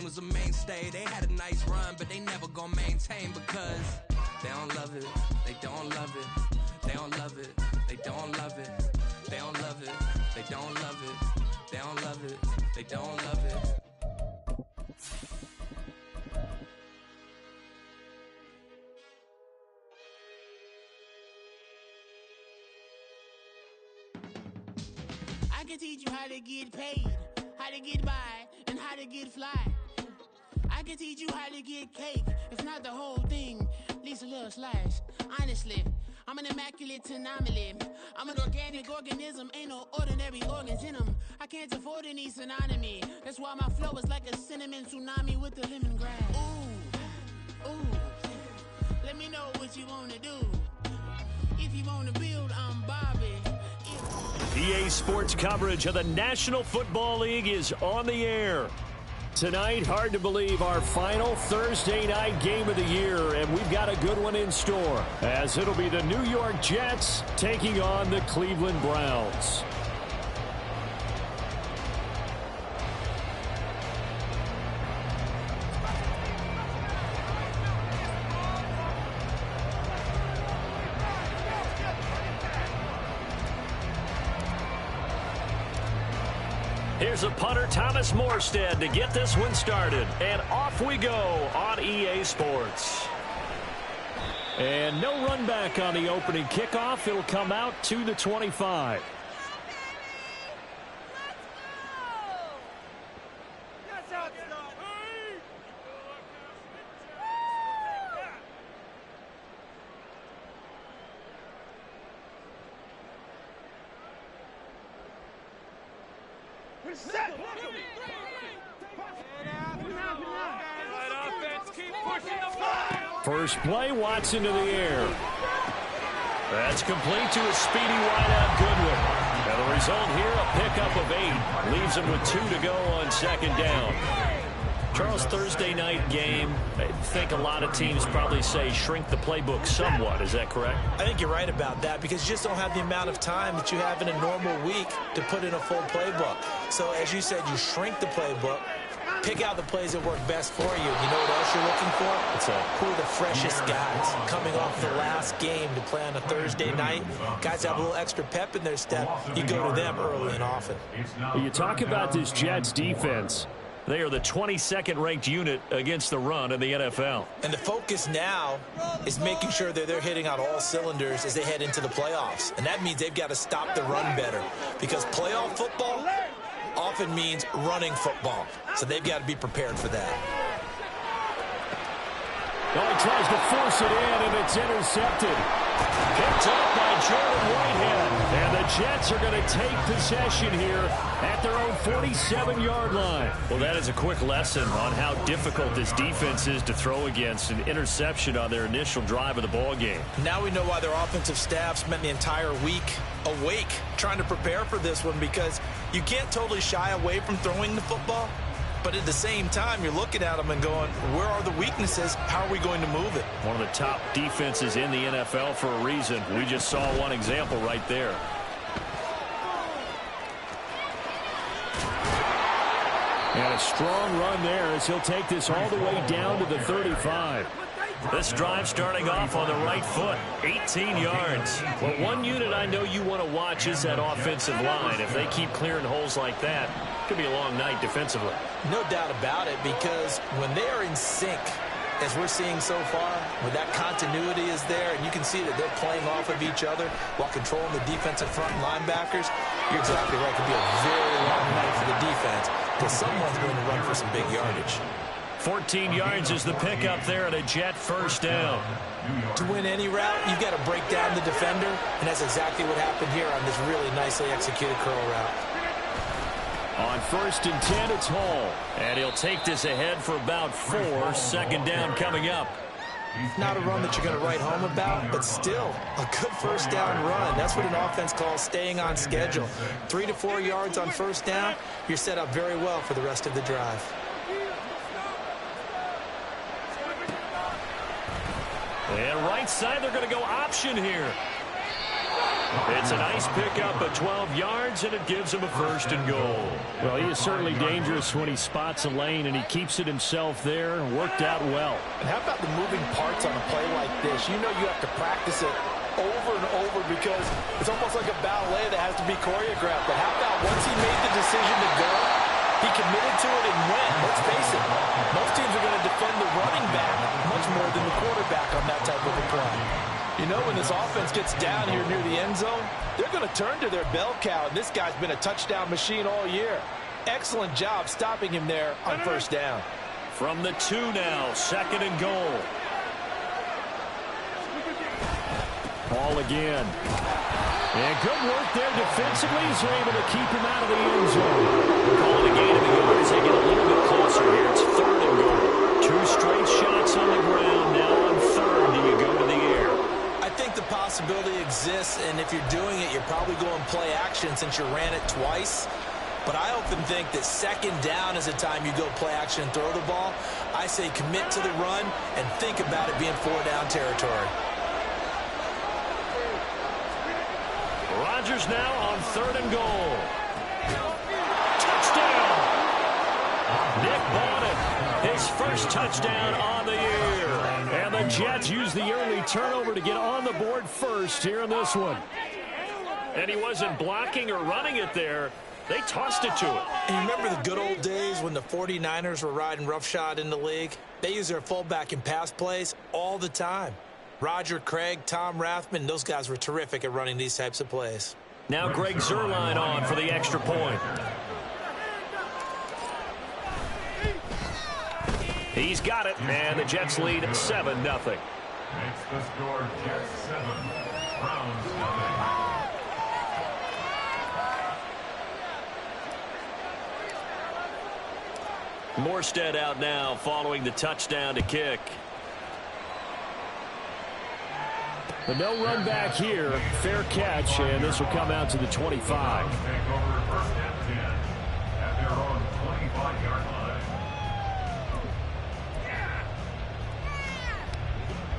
brain was a mainstay. They had a nice run, but they never gonna maintain because they don't love it. They don't love it. They don't love it. They don't love it. They don't love it. They don't love it. They don't love it. They don't love it. I can teach you how to get paid, how to get by, and how to get fly. I can teach you how to get cake, if not the whole thing, at least a little slice. Honestly, I'm an immaculate anomaly. I'm an organic organism, ain't no ordinary organs in them. I can't afford any synonymy. That's why my flow is like a cinnamon tsunami with the lemongrass. Ooh, ooh, let me know what you wanna do. If you wanna build, I'm Bobby. EA Sports coverage of the National Football League is on the air. Tonight, hard to believe, our final Thursday night game of the year, and we've got a good one in store, as it'll be the New York Jets taking on the Cleveland Browns. Here's a punter, Thomas Morstead, to get this one started. And off we go on EA Sports. And no run back on the opening kickoff. It'll come out to the 25. First play, Watson to the air. That's complete to a speedy wideout Goodwin. And the result here, a pickup of 8. Leaves him with 2 to go on second down. Charles, Thursday night game, I think a lot of teams probably say shrink the playbook somewhat. Is that correct? I think you're right about that because you just don't have the amount of time that you have in a normal week to put in a full playbook. So as you said, you shrink the playbook, pick out the plays that work best for you. You know what else you're looking for? Who are the freshest guys coming off the last game to play on a Thursday night? Guys have a little extra pep in their step. You go to them early and often. You talk about this Jets defense. They are the 22nd ranked unit against the run in the NFL. And the focus now is making sure that they're hitting on all cylinders as they head into the playoffs. And that means they've got to stop the run better because playoff football often means running football. So they've got to be prepared for that. Oh, he tries to force it in, and it's intercepted. Picked up by Jordan Whitehead. And the Jets are going to take possession here at their own 47-yard line. Well, that is a quick lesson on how difficult this defense is to throw against. An interception on their initial drive of the ball game. Now we know why their offensive staff spent the entire week awake trying to prepare for this one, because you can't totally shy away from throwing the football. But at the same time, you're looking at them and going, where are the weaknesses? How are we going to move it? One of the top defenses in the NFL for a reason. We just saw one example right there. And a strong run there as he'll take this all the way down to the 35. This drive starting off on the right foot, 18 yards. Well, one unit I know you want to watch is that offensive line. If they keep clearing holes like that, it could be a long night defensively. No doubt about it, because when they are in sync, as we're seeing so far, when that continuity is there, and you can see that they're playing off of each other while controlling the defensive front linebackers, you're exactly right. It could be a very long night for the defense because someone's going to run for some big yardage. 14 yards is the pickup there at a Jet first down. To win any route, you've got to break down the defender, and that's exactly what happened here on this really nicely executed curl route. On 1st and 10, it's Hall. And he'll take this ahead for about 4. Second down coming up. Not a run that you're going to write home about, but still a good first down run. That's what an offense calls staying on schedule. 3 to 4 yards on first down, you're set up very well for the rest of the drive. And right side, they're going to go option here. It's a nice pickup at 12 yards, and it gives him a 1st and goal. Well, he is certainly dangerous when he spots a lane, and he keeps it himself there. Worked out well. And how about the moving parts on a play like this? You know you have to practice it over and over because it's almost like a ballet that has to be choreographed. But how about once he made the decision to go, he committed to it and went. Let's face it, most teams are going to defend the running back much more than the quarterback on that type of a play. You know, when this offense gets down here near the end zone, they're going to turn to their bell cow, and this guy's been a touchdown machine all year. Excellent job stopping him there on 1st down. From the 2 now, 2nd and goal. Ball again. And good work there defensively. He's able to keep him out of the end zone. Calling a gain of the yards. They get a little bit closer here. It's 3rd and goal. 2 straight shots on the ground. Now on 3rd, do you go to the air? I think the possibility exists, and if you're doing it, you're probably going play action since you ran it twice. But I often think that 2nd down is the time you go play action and throw the ball. I say commit to the run and think about it being 4-down territory. Rodgers now on 3rd and goal. Touchdown! Nick Bonnet, his first touchdown on the year. And the Jets use the early turnover to get on the board first here in this one. And he wasn't blocking or running it there. They tossed it to him. And you remember the good old days when the 49ers were riding roughshod in the league? They use their fullback in pass plays all the time. Roger Craig, Tom Rathman, those guys were terrific at running these types of plays. Now Greg Zuerlein on for the extra point. He's got it, and the Jets lead 7-0. Makes the score Jets 7, Browns 0. Morstead out now following the touchdown to kick. But no run back here. Fair catch, and this will come out to the 25. Take over 1st and 10 at their own 25-yard line.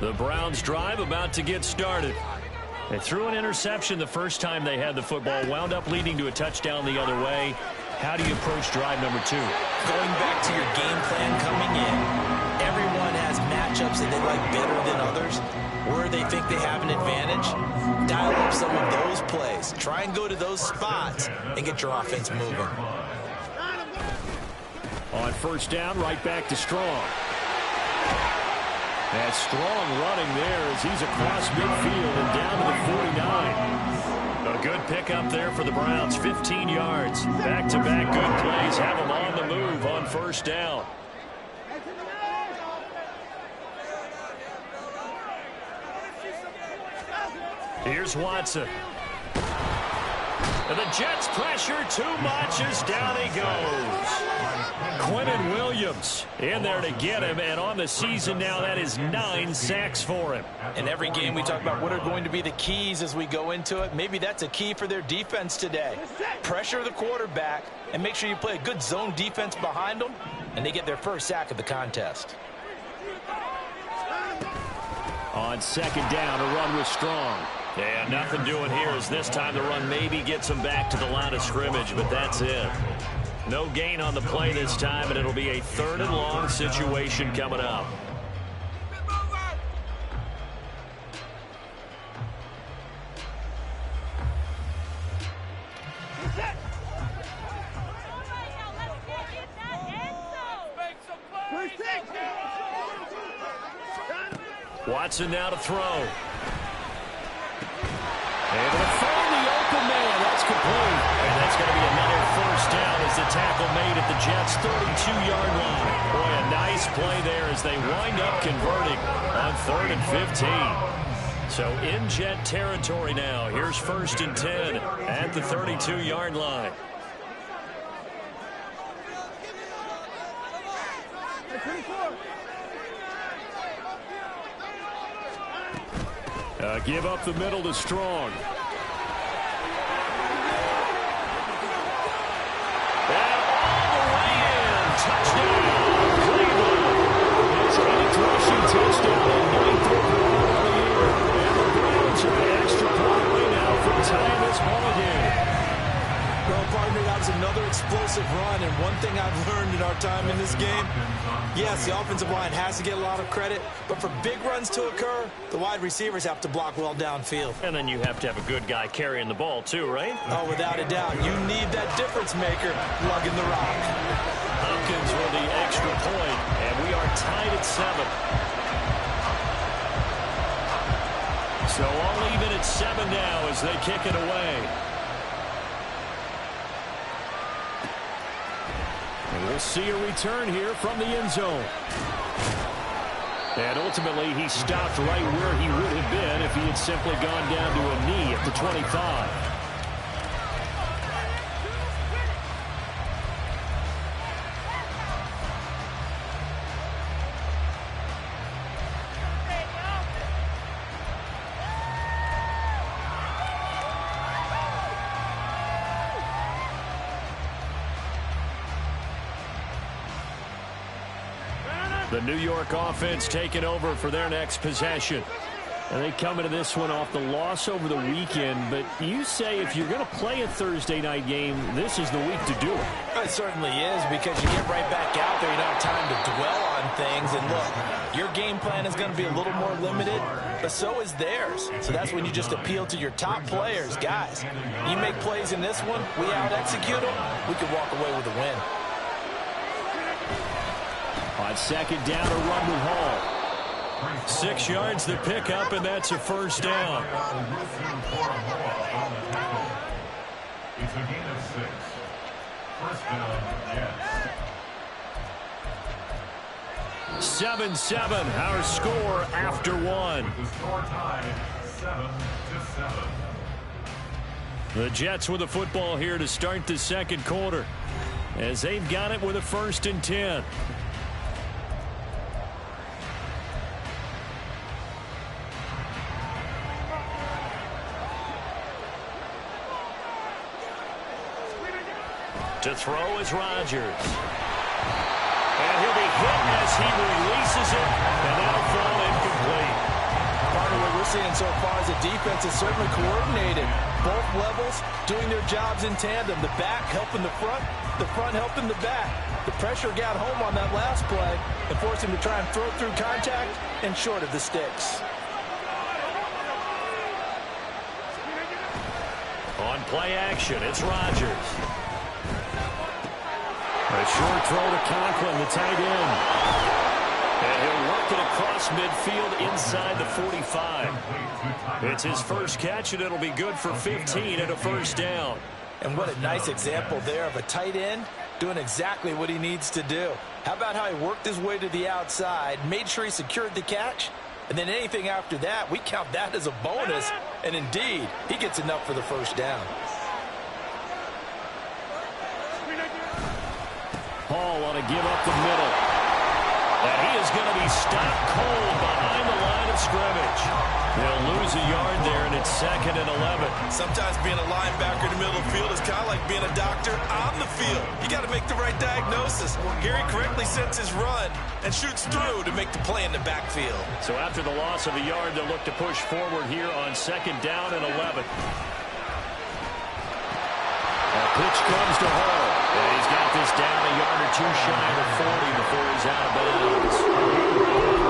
The Browns drive about to get started. They threw an interception the first time they had the football, wound up leading to a touchdown the other way. How do you approach drive number 2? Going back to your game plan coming in, everyone has matchups that they like better than others, where they think they have an advantage. Dial up some of those plays. Try and go to those spots and get your offense moving. On 1st down, right back to Strong. That Strong running there as he's across midfield and down to the 49. A good pickup there for the Browns, 15 yards. Back-to-back good plays have them on the move on 1st down. Here's Watson. And the Jets pressure too much as down he goes. Quentin Williams in there to get him, and on the season now that is 9 sacks for him. In every game we talk about what are going to be the keys as we go into it. Maybe that's a key for their defense today. Pressure the quarterback and make sure you play a good zone defense behind them, and they get their first sack of the contest. On 2nd down, a run with Strong. Yeah, nothing doing here as this time the run maybe gets him back to the line of scrimmage, but that's it. No gain on the play this time, and it'll be a 3rd and long situation coming up. Watson now to throw. Able to find the open man. That's complete. And that's going to be another 1st down as the tackle made at the Jets' 32-yard line. Boy, a nice play there as they wind up converting on 3rd and 15. So in Jet territory now. Here's 1st and 10 at the 32-yard line. Give up the middle to Strong. And all the way in. Touchdown, Cleveland. His 8th rushing touchdown and 9th overall of the year. And the Browns are an extra point away now from time in this game? Yes, the offensive line has to get a lot of credit, but for big runs to occur, the wide receivers have to block well downfield. And then you have to have a good guy carrying the ball too, right? Oh, without a doubt. You need that difference maker lugging the rock. Hopkins with the extra point, and we are tied at 7. So all even at 7 now as they kick it away. And we'll see a return here from the end zone. And ultimately, he stopped right where he would have been if he had simply gone down to a knee at the 25. The New York offense taking over for their next possession. And they come into this one off the loss over the weekend. But you say if you're going to play a Thursday night game, this is the week to do it. It certainly is, because you get right back out there. You don't have time to dwell on things. And look, your game plan is going to be a little more limited, but so is theirs. So that's when you just appeal to your top players. Guys, you make plays in this one, we out-execute them, we could walk away with a win. On second down, a run with Hall. 6 yards the pickup, and that's a first down. It's a gain of 6. First down, Jets. 7-7, our score after 1. The score tied 7-7. The Jets with the football here to start the second quarter, as they've got it with a 1st and 10. To throw is Rodgers. And he'll be hit as he releases it, and that'll fall incomplete. Part of what we're seeing so far is the defense is certainly coordinated. Both levels doing their jobs in tandem. The back helping the front helping the back. The pressure got home on that last play and forced him to try and throw through contact and short of the sticks. On play action, it's Rodgers. A short throw to Conklin, the tight end. And he'll work it across midfield inside the 45. It's his first catch, and it'll be good for 15 and a first down. And what a nice example there of a tight end doing exactly what he needs to do. How about how he worked his way to the outside, made sure he secured the catch, and then anything after that, we count that as a bonus. And indeed, he gets enough for the first down. Hall on a give up the middle. And he is going to be stopped cold behind the line of scrimmage. They'll lose a yard there, and it's 2nd and 11. Sometimes being a linebacker in the middle of the field is kind of like being a doctor on the field. You got to make the right diagnosis. Here he correctly sets his run and shoots through to make the play in the backfield. So after the loss of a yard, they'll look to push forward here on 2nd down and 11. A pitch comes to Hall. And he's got this down a yard or two shy of 40 before he's out of bounds.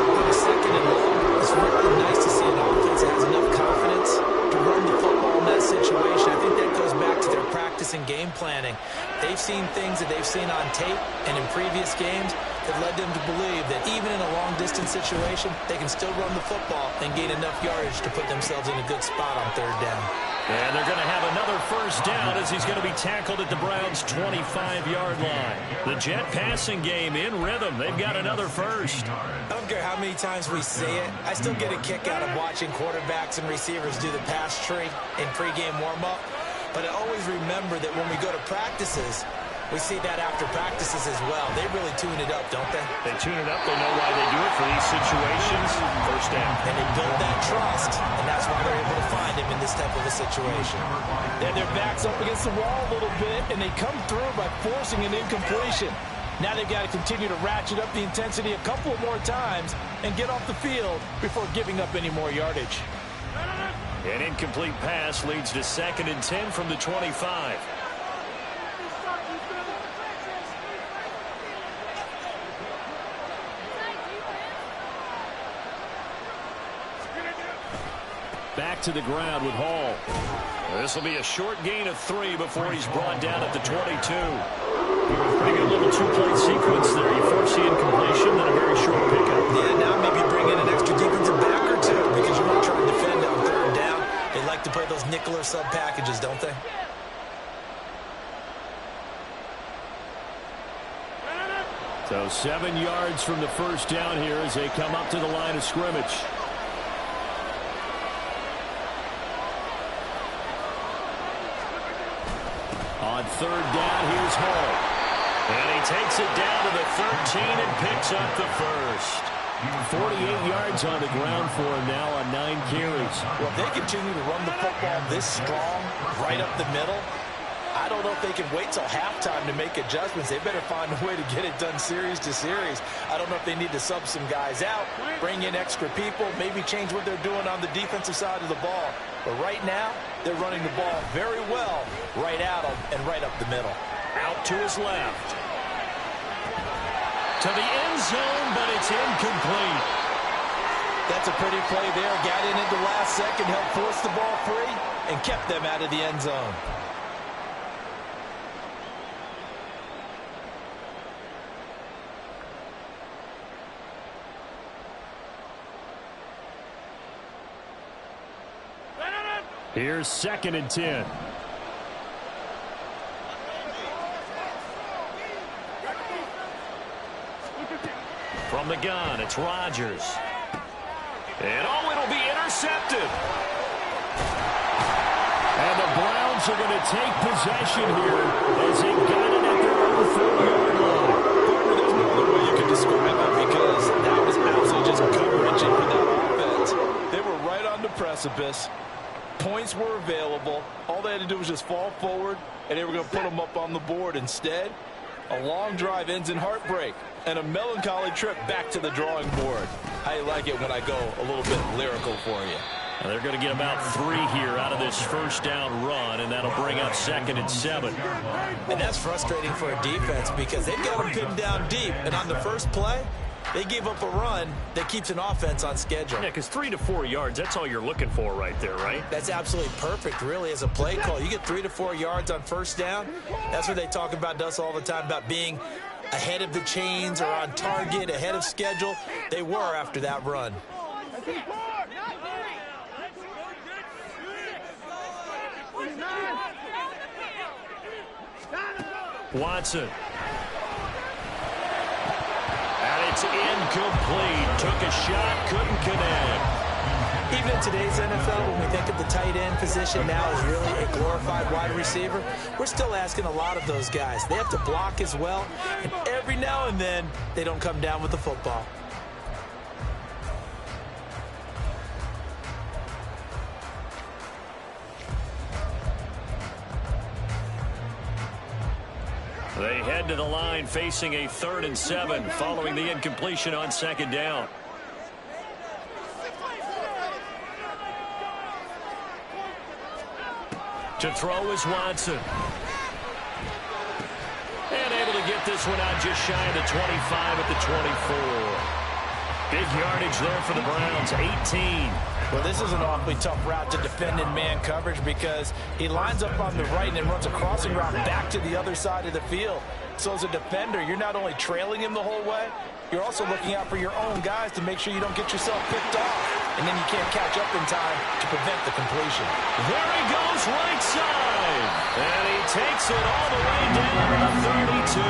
On a 2nd and long, it's really nice to see an offense that has enough confidence to run the football in that situation. I think that goes back to their practice and game planning. They've seen things that they've seen on tape and in previous games that led them to believe that even in a long-distance situation, they can still run the football and gain enough yardage to put themselves in a good spot on 3rd down. And they're going to have another first down as he's going to be tackled at the Browns' 25-yard line. The Jet passing game in rhythm. They've got another first. I don't care how many times we say it. I still get a kick out of watching quarterbacks and receivers do the pass tree in pregame warm-up. But I always remember that when we go to practices, we see that after practices as well. They really tune it up, don't they? They tune it up. They know why they do it for these situations. First down. And they build that trust, and that's why they're able to find him in this type of a situation. Then their back's up against the wall a little bit, and they come through by forcing an incompletion. Now they've got to continue to ratchet up the intensity a couple more times and get off the field before giving up any more yardage. An incomplete pass leads to 2nd and 10 from the 25. back to the ground with Hall. This will be a short gain of 3 before he's brought down at the 22. Pretty good little two-play sequence there. You force the incompletion, then a very short pickup. Yeah, now maybe bring in an extra defensive back or two because you want to try and defend on 3rd down. They like to play those nickel or sub packages, don't they? So 7 yards from the first down here as they come up to the line of scrimmage. On 3rd down, here's Hall. And he takes it down to the 13 and picks up the first. 48 yards on the ground for him now on 9 carries. Well, if they continue to run the football this strong, right up the middle, I don't know if they can wait till halftime to make adjustments. They better find a way to get it done series to series. I don't know if they need to sub some guys out, bring in extra people, maybe change what they're doing on the defensive side of the ball. But right now, they're running the ball very well right at them and right up the middle. Out to his left. To the end zone, but it's incomplete. That's a pretty play there. Got in at the last second, helped force the ball free, and kept them out of the end zone. Here's 2nd and 10. From the gun, it's Rodgers. And it'll be intercepted. And the Browns are going to take possession here as they got it at their own 4-yard line. There's no other way you can describe it because that was absolutely just gut-wrenching for that offense. They were right on the precipice. Points were available. All they had to do was just fall forward, and they were going to put them up on the board. Instead, a long drive ends in heartbreak and a melancholy trip back to the drawing board. How you like it when I go a little bit lyrical for you? And they're going to get about 3 here out of this first down run, and that'll bring up 2nd and 7. And that's frustrating for a defense because they've got them pinned down deep, and on the first play, they gave up a run that keeps an offense on schedule. Yeah, because 3 to 4 yards, that's all you're looking for right there, right? That's absolutely perfect, really, as a play call. You get 3 to 4 yards on first down. That's what they talk about to us all the time, about being ahead of the chains or on target, ahead of schedule. They were after that run. Watson. It's incomplete. Took a shot, couldn't connect. Even in today's NFL, when we think of the tight end position now as really a glorified wide receiver, we're still asking a lot of those guys. They have to block as well, and every now and then, they don't come down with the football. They head to the line facing a 3rd and 7 following the incompletion on 2nd down. To throw is Watson. And able to get this one out just shy of the 25 at the 24. Big yardage there for the Browns, 18. Well, this is an awfully tough route to defend in man coverage because he lines up on the right and then runs a crossing route back to the other side of the field. So as a defender, you're not only trailing him the whole way, you're also looking out for your own guys to make sure you don't get yourself picked off. And then you can't catch up in time to prevent the completion. There he goes, right side. And he takes it all the way down to the 32.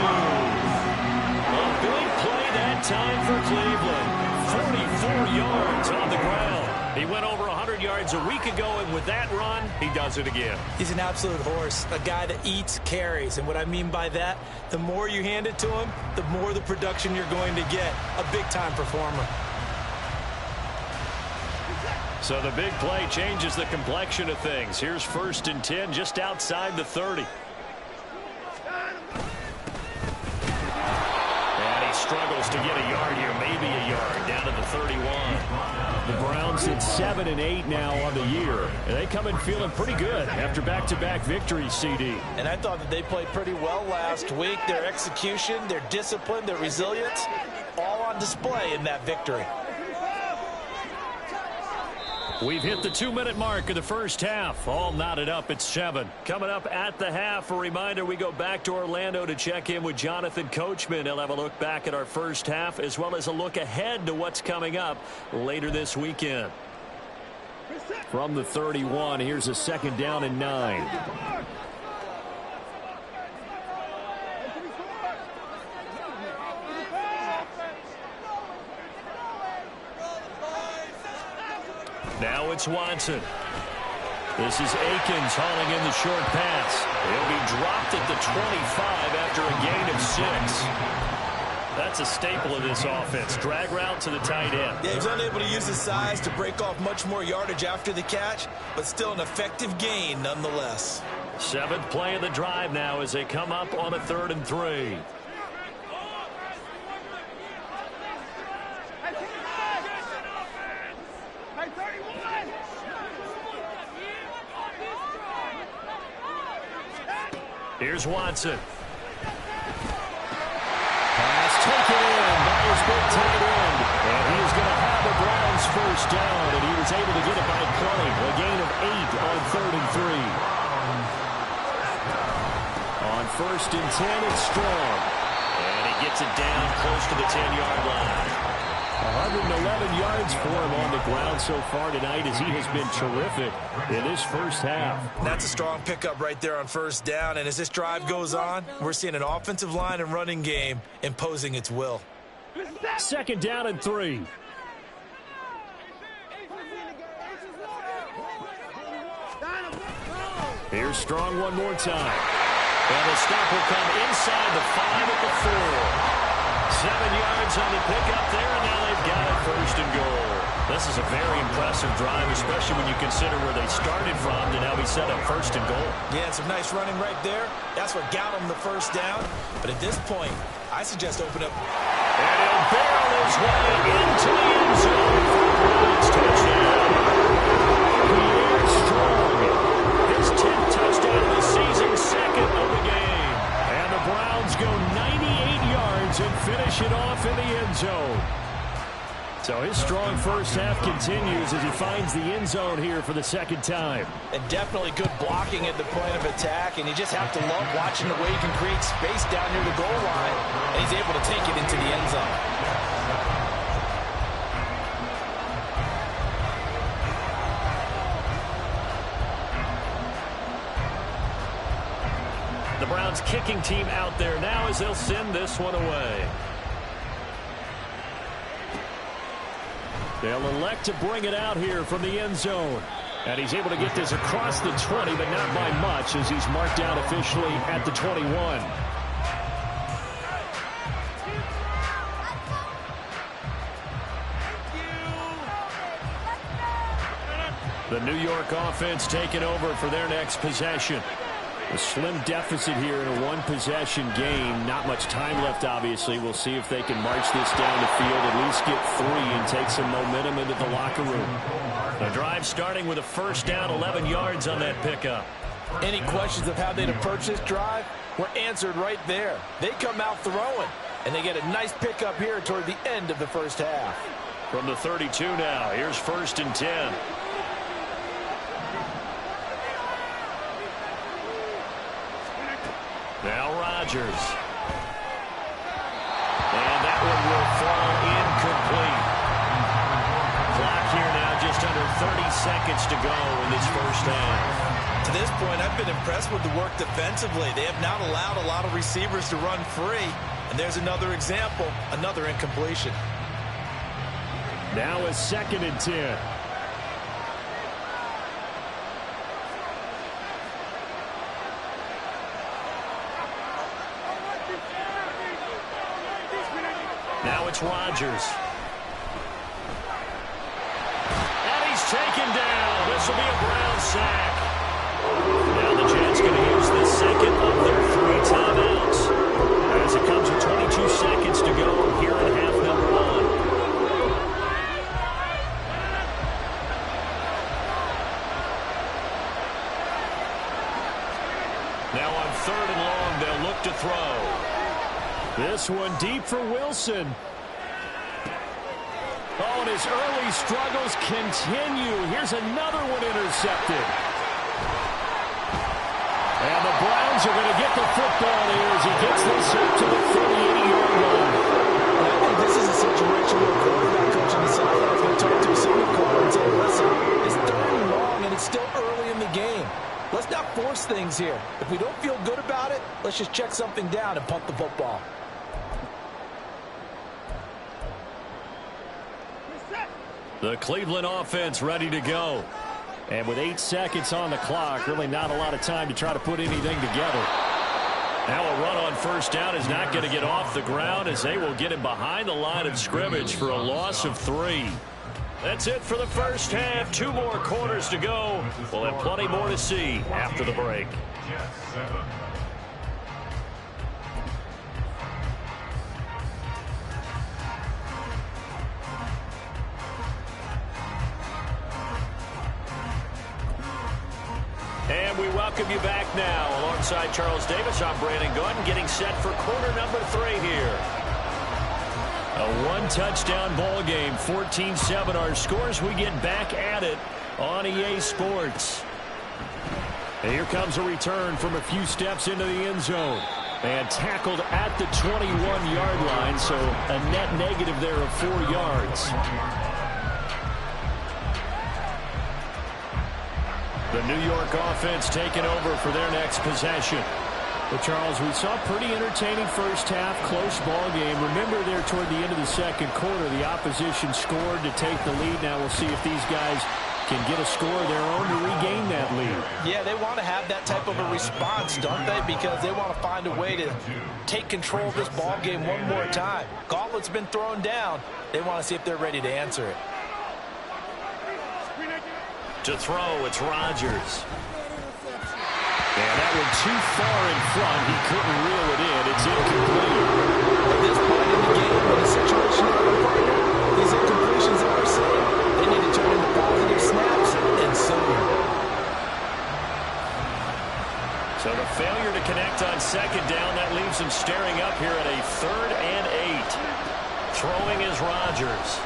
A big play that time for Cleveland. 44 yards on the ground. He went over 100 yards a week ago, and with that run, he does it again. He's an absolute horse, a guy that eats carries. And what I mean by that, the more you hand it to him, the more the production you're going to get. A big-time performer. So the big play changes the complexion of things. Here's 1st and 10 just outside the 30. And he struggles to get a yard here, maybe a yard, down to the 31. The Browns at 7 and 8 now on the year. And they come in feeling pretty good after back-to-back victories, CD. And I thought that they played pretty well last week. Their execution, their discipline, their resilience, all on display in that victory. We've hit the 2-minute mark of the first half. All knotted up at 7. Coming up at the half, a reminder we go back to Orlando to check in with Jonathan Coachman. He'll have a look back at our first half as well as a look ahead to what's coming up later this weekend. From the 31, here's a 2nd down and 9. Now it's Watson. This is Akins hauling in the short pass. He'll be dropped at the 25 after a gain of 6. That's a staple of this offense. Drag route to the tight end. Yeah, he's unable to use his size to break off much more yardage after the catch, but still an effective gain nonetheless. 7th play of the drive now as they come up on a 3rd and 3. Here's Watson. Pass taken in by his big tight end. And he is going to have the Browns first down, and he was able to get it by 20. A gain of 8 on 3rd and 3. On 1st and 10, it's Strong. And he gets it down close to the 10-yard line. 111 yards for him on the ground so far tonight as he has been terrific in this first half. That's a strong pickup right there on 1st down. And as this drive goes on, we're seeing an offensive line and running game imposing its will. 2nd down and 3. Here's Strong one more time. And the stop will come inside the 5 at the 4. 7 yards on the pickup there, and now they've got it 1st and goal. This is a very impressive drive, especially when you consider where they started from to now be set up 1st and goal. Yeah, and some nice running right there. That's what got them the 1st down. But at this point, I suggest open up. And he'll barrel his way into the end zone for the Browns touchdown. Pierre Strong, his 10th touchdown of the season, 2nd of the game. And the Browns go 98 yards and finish it off in the end zone. So his strong first half continues as he finds the end zone here for the 2nd time. And definitely good blocking at the point of attack, and you just have to love watching the way he can create space down near the goal line, and he's able to take it into the end zone. The Browns kicking team out there now as they'll send this one away. They'll elect to bring it out here from the end zone. And he's able to get this across the 20, but not by much as he's marked out officially at the 21. The New York offense taking over for their next possession. A slim deficit here in a one-possession game. Not much time left, obviously. We'll see if they can march this down the field, at least get 3 and take some momentum into the locker room. The drive starting with a 1st down, 11 yards on that pickup. Any questions of how they'd approach this drive were answered right there. They come out throwing, and they get a nice pickup here toward the end of the first half. From the 32 now, here's 1st and 10. Now Rodgers. And that one will fall incomplete. Clock here now, just under 30 seconds to go in this first half. To this point, I've been impressed with the work defensively. They have not allowed a lot of receivers to run free. And there's another example, another incompletion. Now a 2nd and 10. Now it's Rodgers. And he's taken down. This will be a Brown sack. Now the Jets going to use the 2nd of their 3 timeouts. As it comes with 22 seconds to go here in half number 1. Now on 3rd and long, they'll look to throw. This one deep for Wilson. Oh, and his early struggles continue. Here's another one intercepted. And the Browns are going to get the football here as he gets this up to the 38-yard line. I think this is a situation where the quarterback coach on the sideline is going to talk to a senior corner and say, listen, it's 3rd and long and it's still early in the game. Let's not force things here. If we don't feel good about it, let's just check something down and punt the football. The Cleveland offense ready to go. And with 8 seconds on the clock, really not a lot of time to try to put anything together. Now a run on first down is not going to get off the ground as they will get him behind the line of scrimmage for a loss of 3. That's it for the first half. 2 more quarters to go. We'll have plenty more to see after the break. And we welcome you back now. Alongside Charles Davis, I'm Brandon Gaudin, getting set for quarter number 3 here. A 1-touchdown ball game, 14-7 our scores. We get back at it on EA Sports. And here comes a return from a few steps into the end zone. And tackled at the 21-yard line, so a net negative there of 4 yards. The New York offense taking over for their next possession. Well, Charles, we saw a pretty entertaining first half, close ball game. Remember there toward the end of the second quarter, the opposition scored to take the lead. Now we'll see if these guys can get a score of their own to regain that lead. Yeah, they want to have that type of a response, don't they? Because they want to find a way to take control of this ball game one more time. Gauntlet's been thrown down. They want to see if they're ready to answer it. To throw, it's Rodgers. And that one too far in front. He couldn't reel it in. It's incomplete. At this point in the game, in a situation like a partner, these incompletions that we're seeing, they need to turn into positive snaps and soon. So the failure to connect on second down, that leaves him staring up here at a 3rd and 8. Throwing is Rodgers.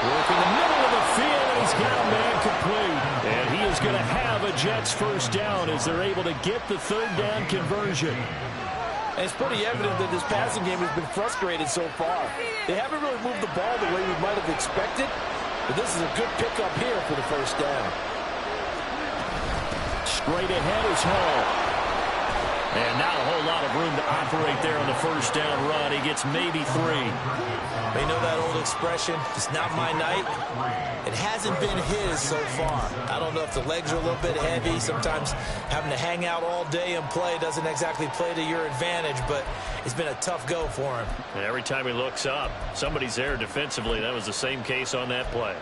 Working the middle of the field, and he's got a man complete. And he is going to have a Jets first down as they're able to get the 3rd down conversion. And it's pretty evident that this passing game has been frustrated so far. They haven't really moved the ball the way we might have expected, but this is a good pickup here for the first down. Straight ahead is Hall. And not a whole lot of room to operate there on the first down run. He gets maybe 3. They know that old expression, it's not my night. It hasn't been his so far. I don't know if the legs are a little bit heavy. Sometimes having to hang out all day and play doesn't exactly play to your advantage, but it's been a tough go for him. And every time he looks up, somebody's there defensively. That was the same case on that play.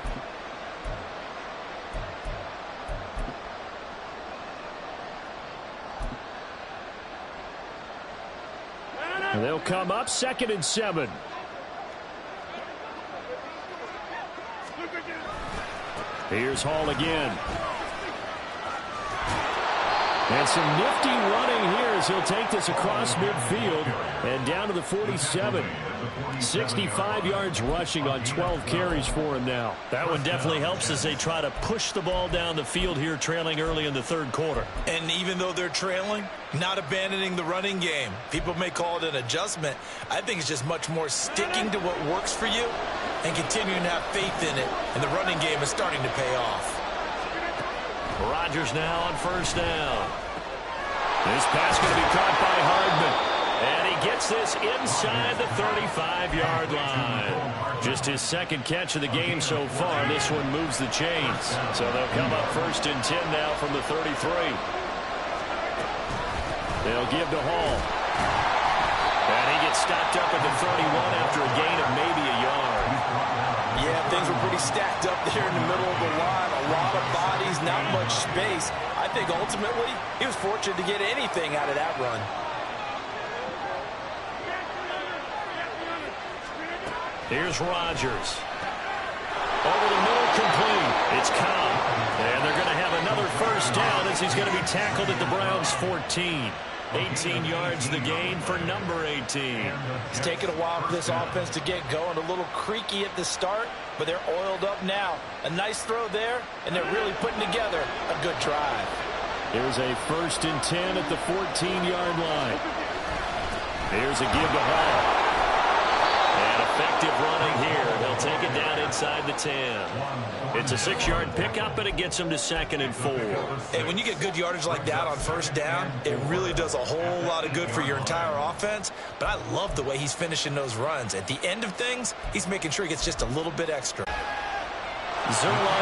And they'll come up 2nd and 7. Here's Hall again. And some nifty running here as he'll take this across midfield and down to the 47. 65 yards rushing on 12 carries for him now. That one definitely helps as they try to push the ball down the field here, trailing early in the 3rd quarter. And even though they're trailing, not abandoning the running game. People may call it an adjustment. I think it's just much more sticking to what works for you and continuing to have faith in it. And the running game is starting to pay off. Rodgers now on first down. This pass going to be caught by Hardman. And he gets this inside the 35-yard line. Just his 2nd catch of the game so far. This one moves the chains. So they'll come up 1st and 10 now from the 33. They'll give to Hall. And he gets stopped up at the 31 after a gain of maybe a yard. Yeah, things were pretty stacked up there in the middle of the line. A lot of bodies, not much space. I think ultimately he was fortunate to get anything out of that run. Here's Rodgers. Over the middle, complete. It's Cobb. And they're going to have another first down as he's going to be tackled at the Browns' 14. 18 yards the gain for number 18. It's taken a while for this offense to get going. A little creaky at the start, but they're oiled up now. A nice throw there, and they're really putting together a good drive. Here's a 1st and 10 at the 14-yard line. Here's a give to Hall. And effective running here. They'll take it down inside the 10. It's a 6-yard pickup, and it gets them to 2nd and 4. Hey, when you get good yardage like that on 1st down, it really does a whole lot of good for your entire offense. But I love the way he's finishing those runs. At the end of things, he's making sure he gets just a little bit extra. Zerline